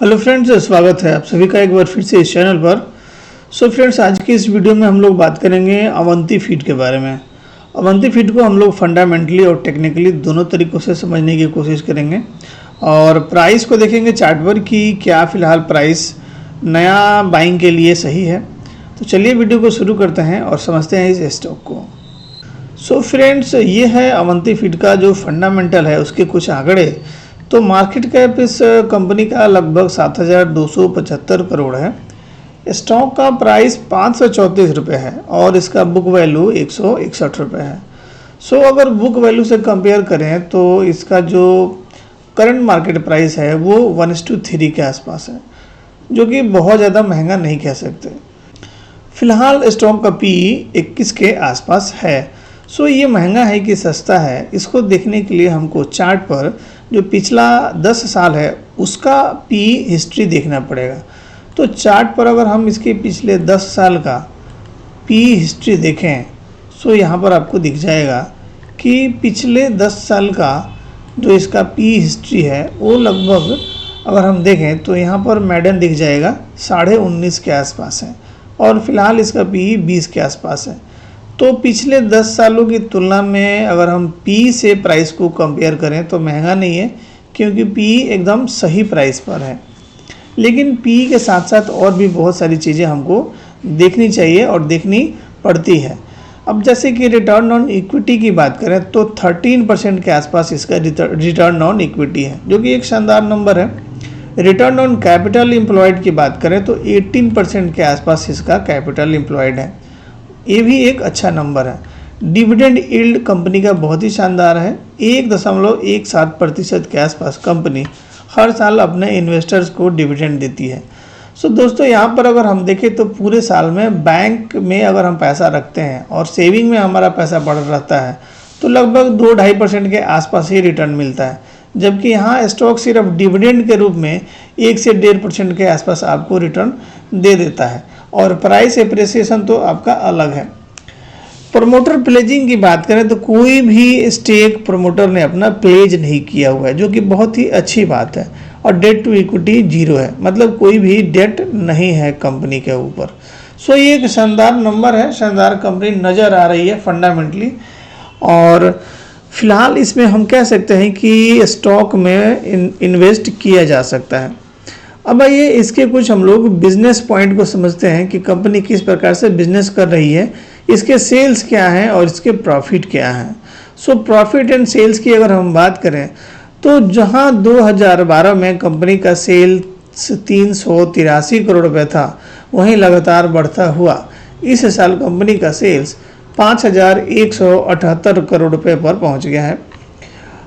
Hello friends, स्वागत है आप सभी का एक बार फिर से इस चैनल पर। सो फ्रेंड्स, आज की इस वीडियो में हम लोग बात करेंगे अवंती फीड के बारे में। अवंती फीड को हम लोग फंडामेंटली और टेक्निकली दोनों तरीक़ों से समझने की कोशिश करेंगे और प्राइस को देखेंगे चार्ट पर कि क्या फ़िलहाल प्राइस नया बाइंग के लिए सही है। तो चलिए वीडियो को शुरू करते हैं और समझते हैं इस स्टॉक को। सो फ्रेंड्स, ये है अवंती फीड का जो फंडामेंटल है उसके कुछ आंकड़े। तो मार्केट कैप इस कंपनी का लगभग 7,275 करोड़ है। स्टॉक का प्राइस 534 रुपये है और इसका बुक वैल्यू 161 रुपये है। सो अगर बुक वैल्यू से कंपेयर करें तो इसका जो करंट मार्केट प्राइस है वो 1:3 के आसपास है, जो कि बहुत ज़्यादा महंगा नहीं कह सकते। फिलहाल स्टॉक का पी 21 के आसपास है। सो ये महंगा है कि सस्ता है, इसको देखने के लिए हमको चार्ट पर जो पिछला 10 साल है उसका पी हिस्ट्री देखना पड़ेगा। तो चार्ट पर अगर हम इसके पिछले 10 साल का पी हिस्ट्री देखें सो यहाँ पर आपको दिख जाएगा कि पिछले 10 साल का जो इसका पी हिस्ट्री है वो लगभग अगर हम देखें तो यहाँ पर मेडन दिख जाएगा 19.5 के आसपास है और फिलहाल इसका पी 20 के आसपास है। तो पिछले 10 सालों की तुलना में अगर हम पी से प्राइस को कंपेयर करें तो महंगा नहीं है, क्योंकि पी एकदम सही प्राइस पर है। लेकिन पी के साथ साथ और भी बहुत सारी चीज़ें हमको देखनी चाहिए और देखनी पड़ती है। अब जैसे कि रिटर्न ऑन इक्विटी की बात करें तो 13% के आसपास इसका रिटर्न ऑन इक्विटी है, जो कि एक शानदार नंबर है। रिटर्न ऑन कैपिटल एम्प्लॉयड की बात करें तो 18% के आसपास इसका कैपिटल एम्प्लॉयड है, ये भी एक अच्छा नंबर है। डिविडेंड यील्ड कंपनी का बहुत ही शानदार है, 1.17% के आसपास कंपनी हर साल अपने इन्वेस्टर्स को डिविडेंड देती है। सो दोस्तों, यहाँ पर अगर हम देखें तो पूरे साल में बैंक में अगर हम पैसा रखते हैं और सेविंग में हमारा पैसा बढ़ रहता है तो लगभग 2-2.5% के आसपास ही रिटर्न मिलता है, जबकि यहाँ स्टॉक सिर्फ डिविडेंड के रूप में 1 से 1.5% के आसपास आपको रिटर्न दे देता है और प्राइस एप्रिसिएशन तो आपका अलग है। प्रमोटर प्लेजिंग की बात करें तो कोई भी स्टेक प्रमोटर ने अपना प्लेज नहीं किया हुआ है, जो कि बहुत ही अच्छी बात है। और डेट टू इक्विटी 0 है, मतलब कोई भी डेट नहीं है कंपनी के ऊपर। सो ये एक शानदार नंबर है, शानदार कंपनी नज़र आ रही है फंडामेंटली। और फिलहाल इसमें हम कह सकते हैं कि स्टॉक में इन्वेस्ट किया जा सकता है। अब आइए इसके कुछ हम लोग बिजनेस पॉइंट को समझते हैं कि कंपनी किस प्रकार से बिजनेस कर रही है, इसके सेल्स क्या हैं और इसके प्रॉफिट क्या हैं। सो प्रॉफिट एंड सेल्स की अगर हम बात करें तो जहां 2012 में कंपनी का सेल्स 383 करोड़ रुपये था, वहीं लगातार बढ़ता हुआ इस साल कंपनी का सेल्स 5,178 करोड़ रुपये पर पहुंच गया है।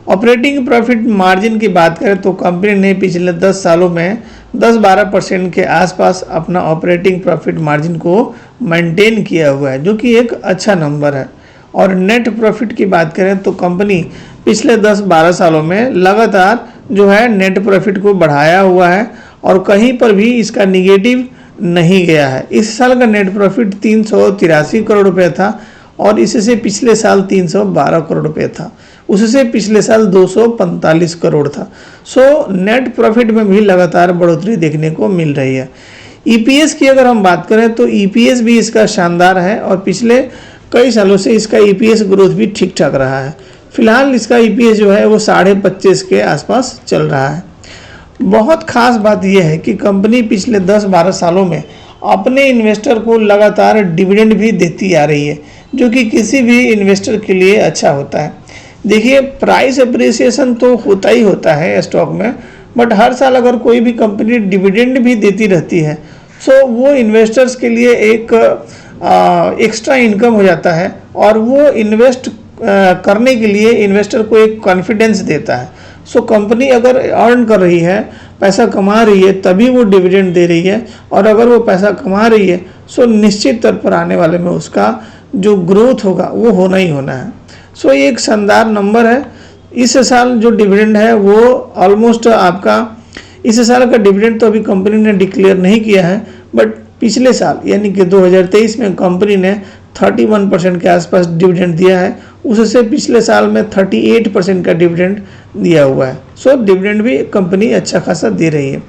ऑपरेटिंग प्रॉफिट मार्जिन की बात करें तो कंपनी ने पिछले 10 सालों में 10-12% के आसपास अपना ऑपरेटिंग प्रॉफिट मार्जिन को मेंटेन किया हुआ है, जो कि एक अच्छा नंबर है। और नेट प्रॉफिट की बात करें तो कंपनी पिछले 10-12 सालों में लगातार जो है नेट प्रॉफिट को बढ़ाया हुआ है और कहीं पर भी इसका निगेटिव नहीं गया है। इस साल का नेट प्रॉफिट 383 करोड़ रुपये था और इससे पिछले साल 312 करोड़ रुपये था, उससे पिछले साल 245 करोड़ था। सो नेट प्रॉफिट में भी लगातार बढ़ोतरी देखने को मिल रही है। ईपीएस की अगर हम बात करें तो ईपीएस भी इसका शानदार है और पिछले कई सालों से इसका ईपीएस ग्रोथ भी ठीक ठाक रहा है। फिलहाल इसका ईपीएस जो है वो 25.5 के आसपास चल रहा है। बहुत खास बात यह है कि कंपनी पिछले 10-12 सालों में अपने इन्वेस्टर को लगातार डिविडेंड भी देती आ रही है, जो कि किसी भी इन्वेस्टर के लिए अच्छा होता है। देखिए, प्राइस अप्रिसिएशन तो होता ही होता है स्टॉक में, बट हर साल अगर कोई भी कंपनी डिविडेंड भी देती रहती है तो वो इन्वेस्टर्स के लिए एक एक्स्ट्रा इनकम हो जाता है और वो इन्वेस्ट करने के लिए इन्वेस्टर को एक कॉन्फिडेंस देता है। सो कंपनी अगर अर्न कर रही है, पैसा कमा रही है, तभी वो डिविडेंड दे रही है। और अगर वो पैसा कमा रही है सो निश्चित तौर पर आने वाले में उसका जो ग्रोथ होगा वो होना ही होना है। सो ये एक शानदार नंबर है। इस साल जो डिविडेंड है वो ऑलमोस्ट आपका, इस साल का डिविडेंड तो अभी कंपनी ने डिक्लेयर नहीं किया है, बट पिछले साल यानी कि 2023 में कंपनी ने 31% के आसपास डिविडेंड दिया है, उससे पिछले साल में 38% का डिविडेंड दिया हुआ है। सो डिविडेंड भी कंपनी अच्छा खासा दे रही है।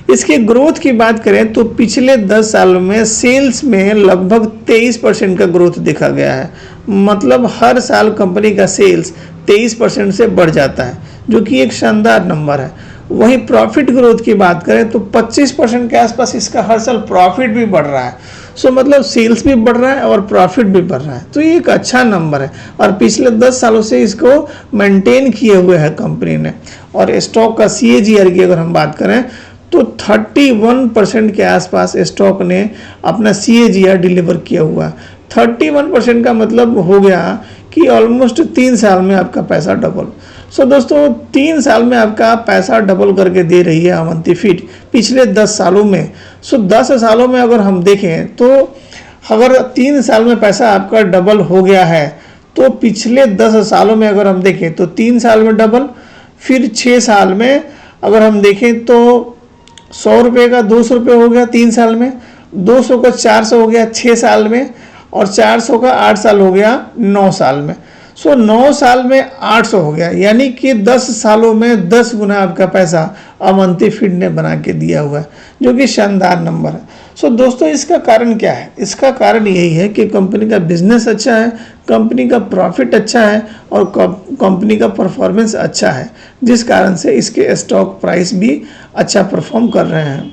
इसके ग्रोथ की बात करें तो पिछले 10 सालों में सेल्स में लगभग 23% का ग्रोथ देखा गया है। मतलब हर साल कंपनी का सेल्स 23% से बढ़ जाता है, जो कि एक शानदार नंबर है। वहीं प्रॉफिट ग्रोथ की बात करें तो 25% के आसपास इसका हर साल प्रॉफिट भी बढ़ रहा है। सो मतलब सेल्स भी बढ़ रहा है और प्रॉफिट भी बढ़ रहा है, तो ये एक अच्छा नंबर है और पिछले 10 सालों से इसको मेंटेन किए हुए है कंपनी ने। और स्टॉक का CAGR की अगर हम बात करें तो 31% के आसपास स्टॉक ने अपना CAGR डिलीवर किया हुआ है। 31% का मतलब हो गया कि ऑलमोस्ट 3 साल में आपका पैसा डबल। सो दोस्तों 3 साल में आपका पैसा डबल करके दे रही है अवंती फीड पिछले 10 सालों में। सो 10 सालों में अगर हम देखें तो अगर 3 साल में पैसा आपका डबल हो गया है तो पिछले 10 सालों में अगर हम देखें तो 3 साल में डबल, फिर 6 साल में अगर हम देखें तो 100 रुपये का 200 रुपये हो गया 3 साल में, 200 का 400 हो गया 6 साल में, और 400 का 8 साल हो गया 9 साल में। सो 9 साल में 800 हो गया, यानी कि 10 सालों में 10 गुना आपका पैसा अवंती फीड ने बना के दिया हुआ है, जो कि शानदार नंबर है। सो दोस्तों इसका कारण क्या है? इसका कारण यही है कि कंपनी का बिजनेस अच्छा है, कंपनी का प्रॉफिट अच्छा है और कंपनी का परफॉर्मेंस अच्छा है, जिस कारण से इसके स्टॉक प्राइस भी अच्छा परफॉर्म कर रहे हैं।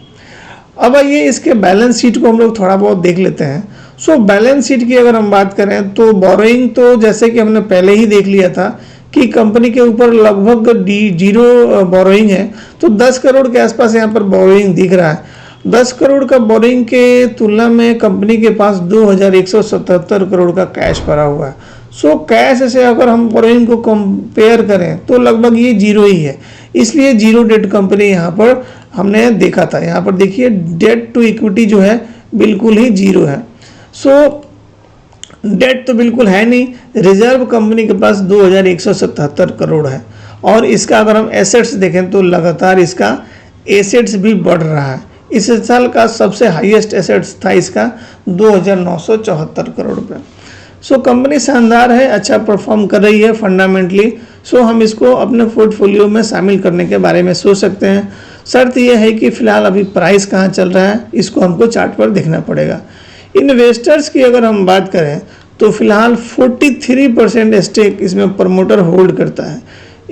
अब आइए इसके बैलेंस शीट को हम लोग थोड़ा बहुत देख लेते हैं। सो बैलेंस शीट की अगर हम बात करें तो बोरोइंग तो जैसे कि हमने पहले ही देख लिया था कि कंपनी के ऊपर लगभग जीरो बोरोइंग है, तो 10 करोड़ के आसपास यहाँ पर बोरोइंग दिख रहा है। 10 करोड़ का बोरोइंग के तुलना में कंपनी के पास 2177 करोड़ का कैश भरा हुआ है। सो कैश से अगर हम बोरोइंग को कंपेयर करें तो लगभग ये जीरो ही है, इसलिए जीरो डेट कंपनी यहाँ पर हमने देखा था। यहाँ पर देखिए डेट टू इक्विटी जो है बिल्कुल ही जीरो है। सो डेट तो बिल्कुल है नहीं, रिजर्व कंपनी के पास 2177 करोड़ है। और इसका अगर हम एसेट्स देखें तो लगातार इसका एसेट्स भी बढ़ रहा है। इस साल का सबसे हाईएस्ट एसेट्स था इसका 2974 करोड़ रुपये। सो कंपनी शानदार है, अच्छा परफॉर्म कर रही है फंडामेंटली। सो हम इसको अपने पोर्टफोलियो में शामिल करने के बारे में सोच सकते हैं। शर्त यह है कि फिलहाल अभी प्राइस कहाँ चल रहा है, इसको हमको चार्ट पर देखना पड़ेगा। इन्वेस्टर्स की अगर हम बात करें तो फिलहाल 43% स्टेक इसमें प्रमोटर होल्ड करता है।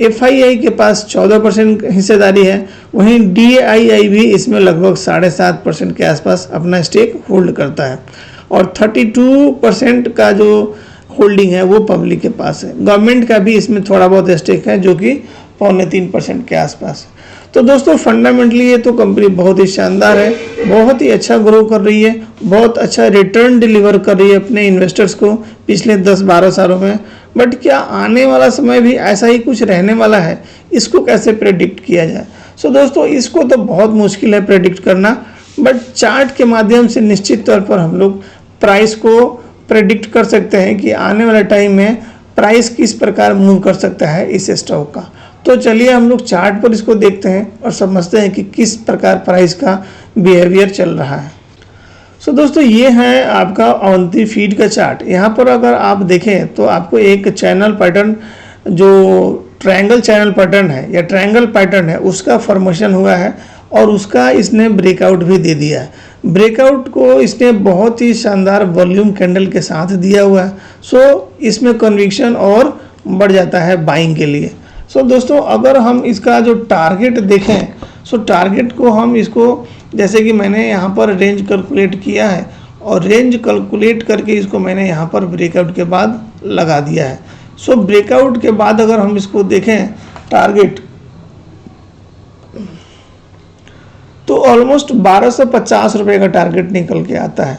FII के पास 14% हिस्सेदारी है, वहीं DII भी इसमें लगभग 7.5% के आसपास अपना स्टेक होल्ड करता है, और 32% का जो होल्डिंग है वो पब्लिक के पास है। गवर्नमेंट का भी इसमें थोड़ा बहुत स्टेक है, जो कि 2.25% के आसपास है। तो दोस्तों फंडामेंटली ये तो कंपनी बहुत ही शानदार है, बहुत ही अच्छा ग्रो कर रही है, बहुत अच्छा रिटर्न डिलीवर कर रही है अपने इन्वेस्टर्स को पिछले 10-12 सालों में। बट क्या आने वाला समय भी ऐसा ही कुछ रहने वाला है? इसको कैसे प्रेडिक्ट किया जाए? सो दोस्तों इसको तो बहुत मुश्किल है प्रेडिक्ट करना, बट चार्ट के माध्यम से निश्चित तौर पर हम लोग प्राइस को प्रेडिक्ट कर सकते हैं कि आने वाले टाइम में प्राइस किस प्रकार मूव कर सकता है इस स्टॉक का। तो चलिए हम लोग चार्ट पर इसको देखते हैं और समझते हैं कि किस प्रकार प्राइस का बिहेवियर चल रहा है। सो दोस्तों ये है आपका अवंती फीड का चार्ट। यहाँ पर अगर आप देखें तो आपको एक चैनल पैटर्न, जो ट्रायंगल चैनल पैटर्न है या ट्रायंगल पैटर्न है, उसका फॉर्मेशन हुआ है और उसका इसने ब्रेकआउट भी दे दिया है। ब्रेकआउट को इसने बहुत ही शानदार वॉल्यूम कैंडल के साथ दिया हुआ है। सो इसमें कन्विक्शन और बढ़ जाता है बाइंग के लिए। सो दोस्तों अगर हम इसका जो टारगेट देखें, सो टारगेट को हम इसको, जैसे कि मैंने यहाँ पर रेंज कैलकुलेट किया है और रेंज कैलकुलेट करके इसको मैंने यहाँ पर ब्रेकआउट के बाद लगा दिया है। सो ब्रेकआउट के बाद अगर हम इसको देखें टारगेट, तो ऑलमोस्ट 1250 रुपये का टारगेट निकल के आता है।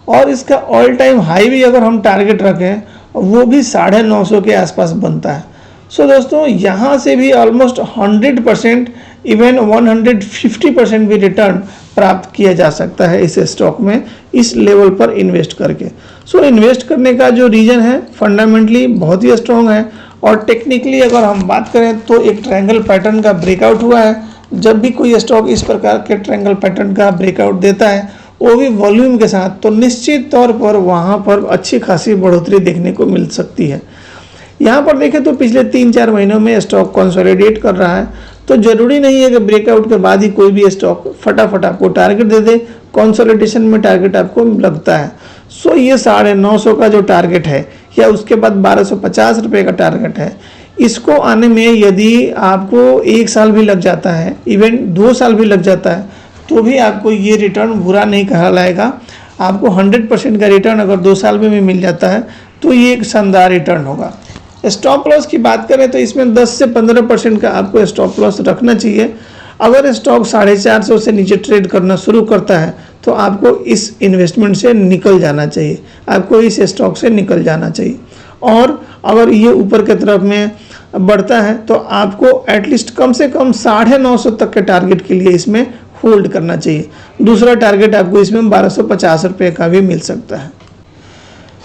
और इसका ऑल टाइम हाई भी अगर हम टारगेट रखें वो भी 950 के आसपास बनता है। सो दोस्तों यहाँ से भी ऑलमोस्ट 100%, इवन 150% भी रिटर्न प्राप्त किया जा सकता है इस स्टॉक में, इस लेवल पर इन्वेस्ट करके। सो इन्वेस्ट करने का जो रीजन है फंडामेंटली बहुत ही स्ट्रॉन्ग है, और टेक्निकली अगर हम बात करें तो एक ट्रायंगल पैटर्न का ब्रेकआउट हुआ है। जब भी कोई स्टॉक इस प्रकार के ट्रायंगल पैटर्न का ब्रेकआउट देता है, वो भी वॉल्यूम के साथ, तो निश्चित तौर पर वहाँ पर अच्छी खासी बढ़ोतरी देखने को मिल सकती है। यहाँ पर देखें तो पिछले 3-4 महीनों में स्टॉक कंसोलिडेट कर रहा है, तो ज़रूरी नहीं है कि ब्रेकआउट के बाद ही कोई भी स्टॉक फटाफट आपको टारगेट दे दे। कंसोलिडेशन में टारगेट आपको लगता है। सो ये 950 का जो टारगेट है या उसके बाद 1250 रुपये का टारगेट है, इसको आने में यदि आपको 1 साल भी लग जाता है, इवन 2 साल भी लग जाता है, तो भी आपको ये रिटर्न बुरा नहीं कहलाएगा। आपको 100% का रिटर्न अगर 2 साल में भी मिल जाता है तो ये एक शानदार रिटर्न होगा। स्टॉप लॉस की बात करें तो इसमें 10 से 15% का आपको स्टॉप लॉस रखना चाहिए। अगर स्टॉक 450 से नीचे ट्रेड करना शुरू करता है तो आपको इस इन्वेस्टमेंट से निकल जाना चाहिए, आपको इस स्टॉक से निकल जाना चाहिए। और अगर ये ऊपर की तरफ में बढ़ता है तो आपको एटलीस्ट कम से कम 950 तक के टारगेट के लिए इसमें होल्ड करना चाहिए। दूसरा टारगेट आपको इसमें 1250 रुपये का भी मिल सकता है।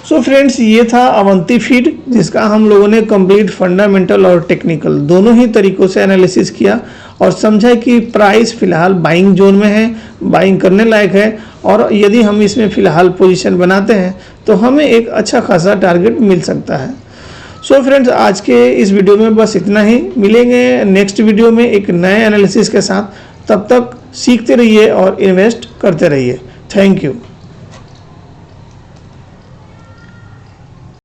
सो फ्रेंड्स, ये था अवंती फीड, जिसका हम लोगों ने कंप्लीट फंडामेंटल और टेक्निकल दोनों ही तरीकों से एनालिसिस किया और समझा कि प्राइस फिलहाल बाइंग जोन में है, बाइंग करने लायक है, और यदि हम इसमें फ़िलहाल पोजीशन बनाते हैं तो हमें एक अच्छा खासा टारगेट मिल सकता है। सो फ्रेंड्स, आज के इस वीडियो में बस इतना ही। मिलेंगे नेक्स्ट वीडियो में एक नए एनालिसिस के साथ। तब तक सीखते रहिए और इन्वेस्ट करते रहिए। Thank you.